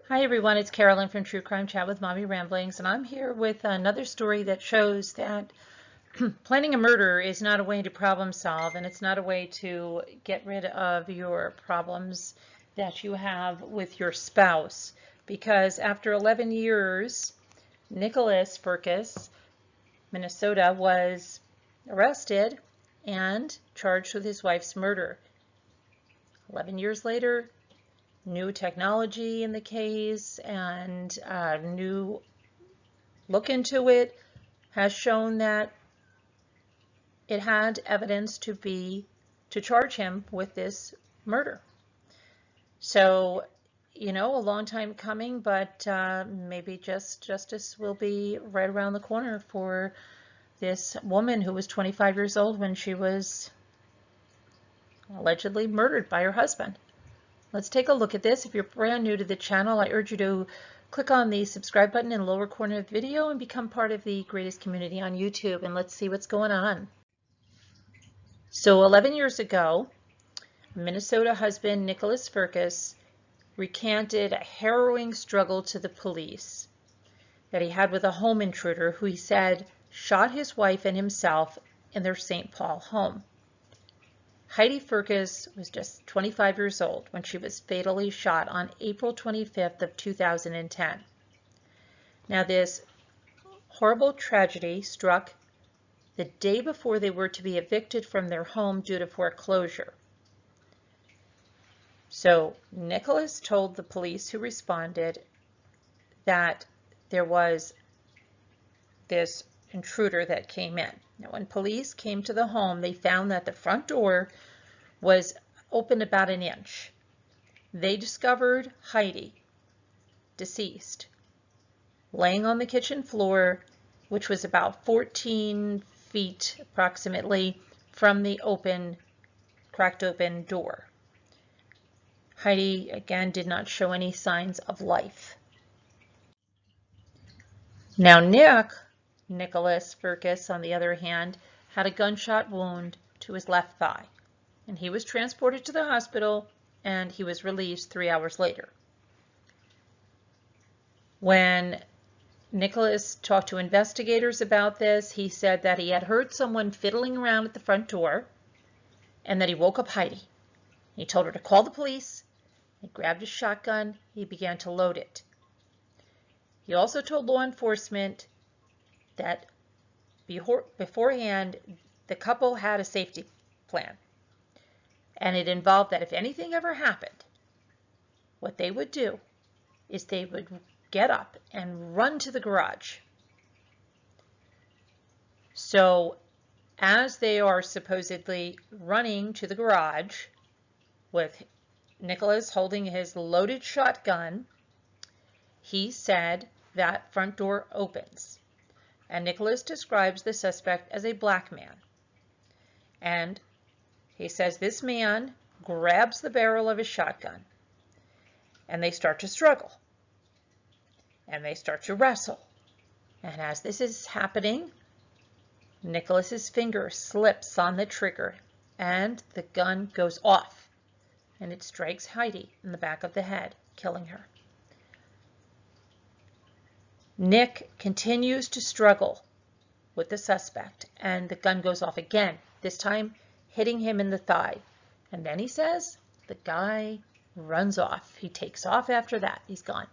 Hi everyone, it's Carolyn from True Crime Chat with Mommy Ramblings, and I'm here with another story that shows that planning a murder is not a way to problem solve, and it's not a way to get rid of your problems that you have with your spouse. Because after 11 years, Nicholas Firkus, Minnesota, was arrested and charged with his wife's murder. 11 years later, new technology in the case and new look into it has shown that it had evidence to charge him with this murder. So, a long time coming, but maybe justice will be right around the corner for this woman who was 25 years old when she was allegedly murdered by her husband. Let's take a look at this. If you're brand new to the channel, I urge you to click on the subscribe button in the lower corner of the video and become part of the greatest community on YouTube, and let's see what's going on. So 11 years ago, Minnesota husband Nicholas Firkus recanted a harrowing struggle to the police that he had with a home intruder who he said shot his wife and himself in their St. Paul home. Heidi Firkus was just 25 years old when she was fatally shot on April 25th of 2010. Now this horrible tragedy struck the day before they were to be evicted from their home due to foreclosure. So Nicholas told the police who responded that there was this intruder that came in. Now, when police came to the home, they found that the front door was open about an inch. They discovered Heidi, deceased, laying on the kitchen floor, which was about 14 feet approximately from the cracked open door. Heidi, again, did not show any signs of life. Now, Nicholas Firkus, on the other hand, had a gunshot wound to his left thigh, and he was transported to the hospital and he was released 3 hours later. When Nicholas talked to investigators about this, he said that he had heard someone fiddling around at the front door and that he woke up Heidi. He told her to call the police. He grabbed his shotgun. He began to load it. He also told law enforcement that beforehand, the couple had a safety plan. And it involved that if anything ever happened, what they would do is they would get up and run to the garage. So as they are supposedly running to the garage with Nicholas holding his loaded shotgun, he said that front door opens. And Nicholas describes the suspect as a black man. And he says this man grabs the barrel of his shotgun and they start to struggle and they start to wrestle. And as this is happening, Nicholas's finger slips on the trigger and the gun goes off and it strikes Heidi in the back of the head, killing her. Nick continues to struggle with the suspect and the gun goes off again, this time hitting him in the thigh. And then he says the guy runs off. He takes off after that. He's gone.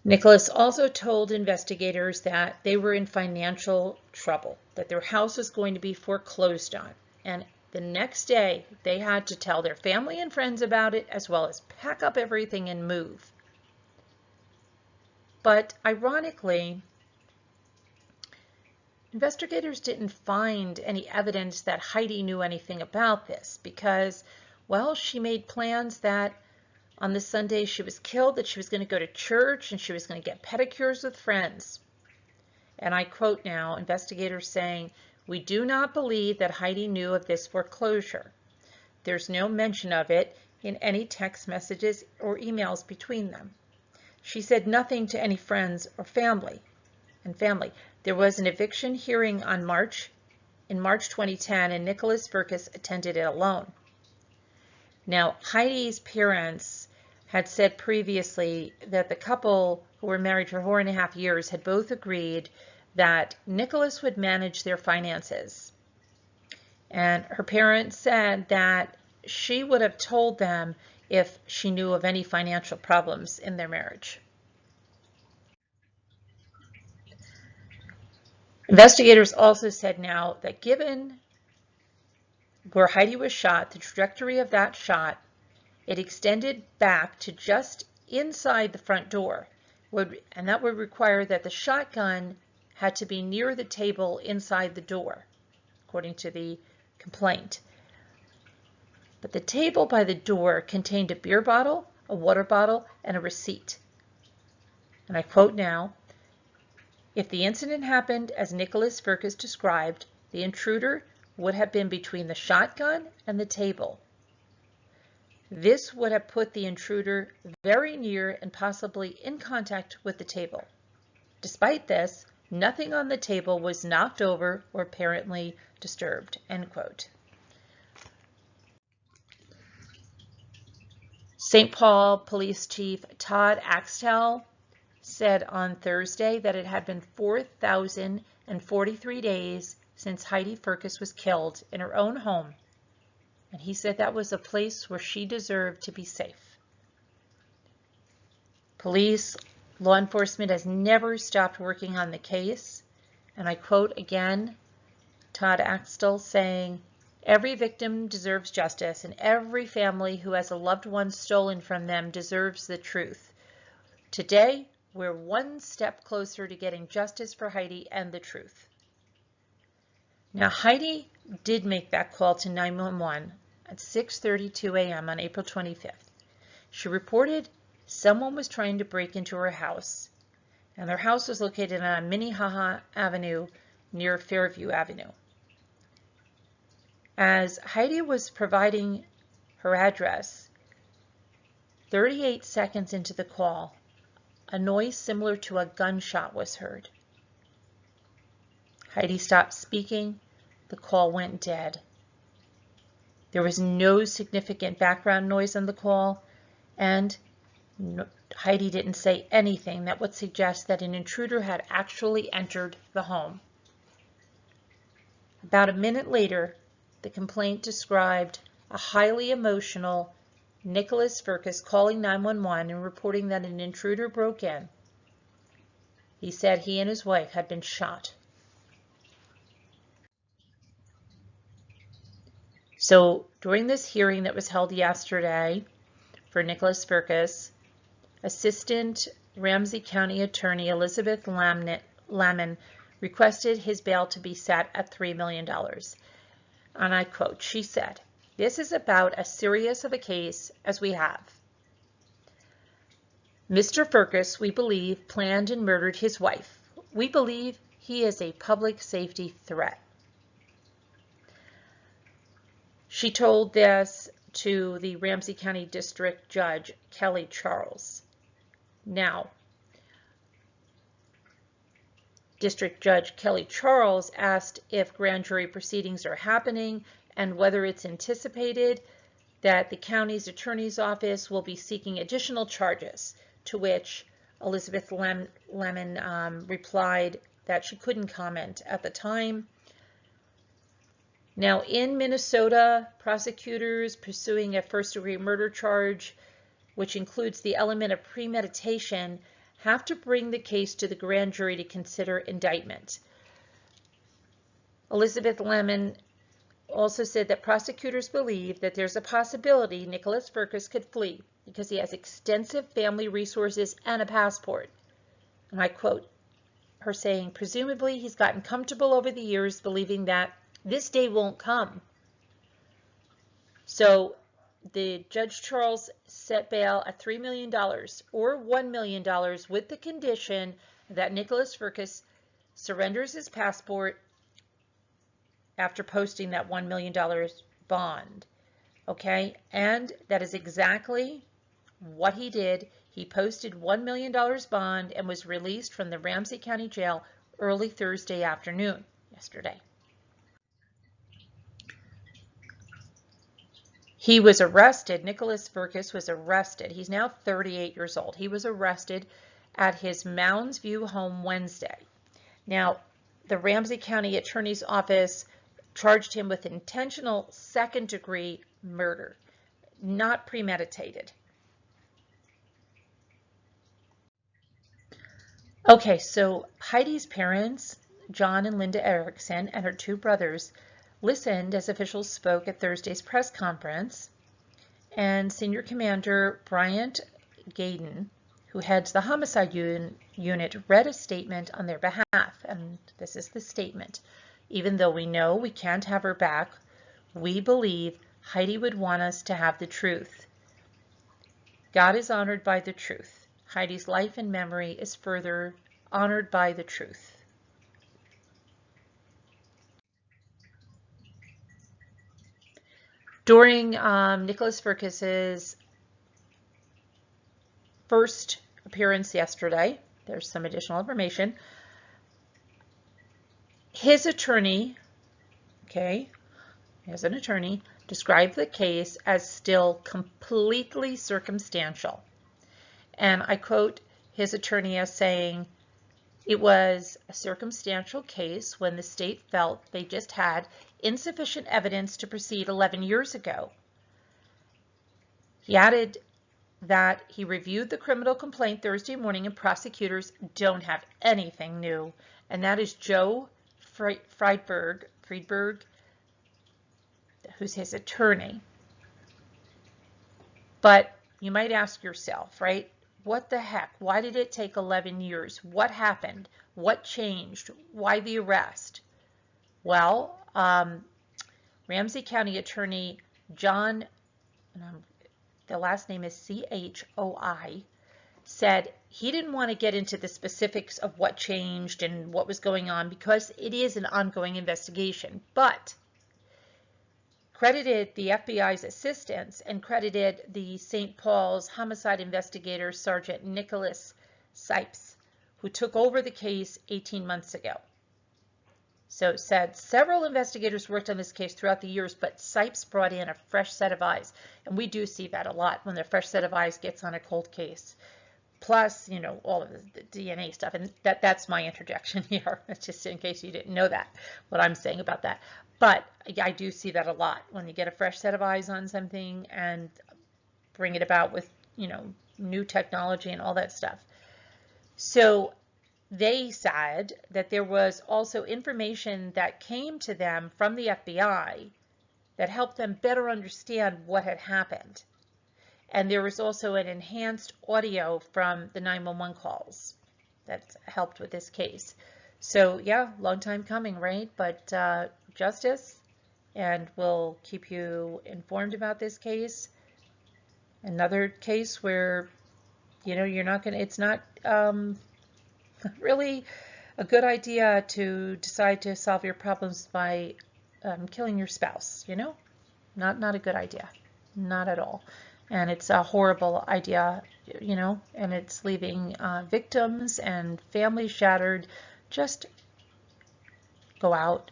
Nicholas also told investigators that they were in financial trouble, that their house was going to be foreclosed on. And the next day they had to tell their family and friends about it, as well as pack up everything and move. But ironically, investigators didn't find any evidence that Heidi knew anything about this because, well, she made plans that on the Sunday she was killed, that she was going to go to church and she was going to get pedicures with friends. And I quote now, investigators saying, "We do not believe that Heidi knew of this foreclosure. There's no mention of it in any text messages or emails between them. She said nothing to any friends or family. There was an eviction hearing in March 2010, and Nicholas Firkus attended it alone." Now, Heidi's parents had said previously that the couple, who were married for 4.5 years, had both agreed that Nicholas would manage their finances. And her parents said that she would have told them if she knew of any financial problems in their marriage. Investigators also said now that given where Heidi was shot, the trajectory of that shot, it extended back to just inside the front door, and that would require that the shotgun had to be near the table inside the door, according to the complaint. But the table by the door contained a beer bottle, a water bottle, and a receipt. And I quote now, "If the incident happened as Nicholas Firkus described, the intruder would have been between the shotgun and the table. This would have put the intruder very near and possibly in contact with the table. Despite this, nothing on the table was knocked over or apparently disturbed." End quote. St. Paul Police Chief Todd Axtell said on Thursday that it had been 4,043 days since Heidi Firkus was killed in her own home, and he said that was a place where she deserved to be safe. Police, law enforcement has never stopped working on the case, and I quote again Todd Axtell saying, "Every victim deserves justice, and every family who has a loved one stolen from them deserves the truth. Today, we're one step closer to getting justice for Heidi and the truth." Now, Heidi did make that call to 911 at 6:32 a.m. on April 25th. She reported someone was trying to break into her house, and their house was located on Minnehaha Avenue near Fairview Avenue. As Heidi was providing her address, 38 seconds into the call, a noise similar to a gunshot was heard. Heidi stopped speaking. The call went dead. There was no significant background noise on the call, and Heidi didn't say anything that would suggest that an intruder had actually entered the home. About a minute later, the complaint described a highly emotional Nicholas Firkus calling 911 and reporting that an intruder broke in. He said he and his wife had been shot. So during this hearing that was held yesterday for Nicholas Firkus, Assistant Ramsey County Attorney Elizabeth Lamon requested his bail to be set at $3 million. And I quote, she said, "This is about as serious of a case as we have. Mr. Firkus, we believe, planned and murdered his wife. We believe he is a public safety threat." She told this to the Ramsey County District Judge, Kelly Charles. Now, District Judge Kelly Charles asked if grand jury proceedings are happening and whether it's anticipated that the county's attorney's office will be seeking additional charges, to which Elizabeth Lemon replied that she couldn't comment at the time. Now, in Minnesota, prosecutors pursuing a first-degree murder charge, which includes the element of premeditation, have to bring the case to the grand jury to consider indictment. Elizabeth Lemon also said that prosecutors believe that there's a possibility Nicholas Firkus could flee because he has extensive family resources and a passport. And I quote her saying, "Presumably he's gotten comfortable over the years believing that this day won't come." So the Judge Charles set bail at $3 million or $1 million with the condition that Nicholas Firkus surrenders his passport after posting that $1 million bond. Okay, and that is exactly what he did. He posted $1 million bond and was released from the Ramsey County Jail early Thursday afternoon, yesterday. He was arrested. Nicholas Firkus was arrested. He's now 38 years old. He was arrested at his Mounds View home Wednesday. Now, the Ramsey County Attorney's Office charged him with intentional second-degree murder, not premeditated. Okay, so Heidi's parents, John and Linda Erickson, and her two brothers listened as officials spoke at Thursday's press conference, and Senior Commander Bryant Gaden, who heads the homicide unit, read a statement on their behalf, and this is the statement. Even though we know we can't have her back, we believe Heidi would want us to have the truth. God is honored by the truth. Heidi's life and memory is further honored by the truth. During Nicholas Firkus's first appearance yesterday, there's some additional information. His attorney, described the case as still completely circumstantial. And I quote his attorney as saying, it was a circumstantial case when the state felt they just had insufficient evidence to proceed 11 years ago. He added that he reviewed the criminal complaint Thursday morning and prosecutors don't have anything new. And that is Joe Friedberg, who's his attorney. But you might ask yourself, right? What the heck? Why did it take 11 years? What happened? What changed? Why the arrest? Well, Ramsey County Attorney John, the last name is C-H-O-I, said he didn't want to get into the specifics of what changed and what was going on because it is an ongoing investigation, but credited the FBI's assistance and credited the St. Paul's homicide investigator, Sergeant Nicholas Firkus, who took over the case 18 months ago. So it said several investigators worked on this case throughout the years, but Firkus brought in a fresh set of eyes. And we do see that a lot when a fresh set of eyes gets on a cold case. Plus, you know, all of the DNA stuff. And that's my interjection here. That's just in case you didn't know that, what I'm saying about that. But I do see that a lot when you get a fresh set of eyes on something and bring it about with, you know, new technology and all that stuff. So they said that there was also information that came to them from the FBI that helped them better understand what had happened. And there was also an enhanced audio from the 911 calls that helped with this case. So yeah, long time coming, right? But justice, and we'll keep you informed about this case. Another case where, you know, you're not going to, it's not really a good idea to decide to solve your problems by killing your spouse, you know? Not a good idea. Not at all. And it's a horrible idea, you know, and it's leaving victims and families shattered. Just go out,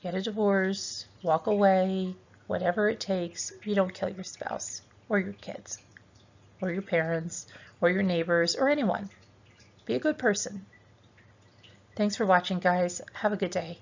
get a divorce, walk away, whatever it takes. You don't kill your spouse or your kids or your parents or your neighbors or anyone. Be a good person. Thanks for watching, guys. Have a good day.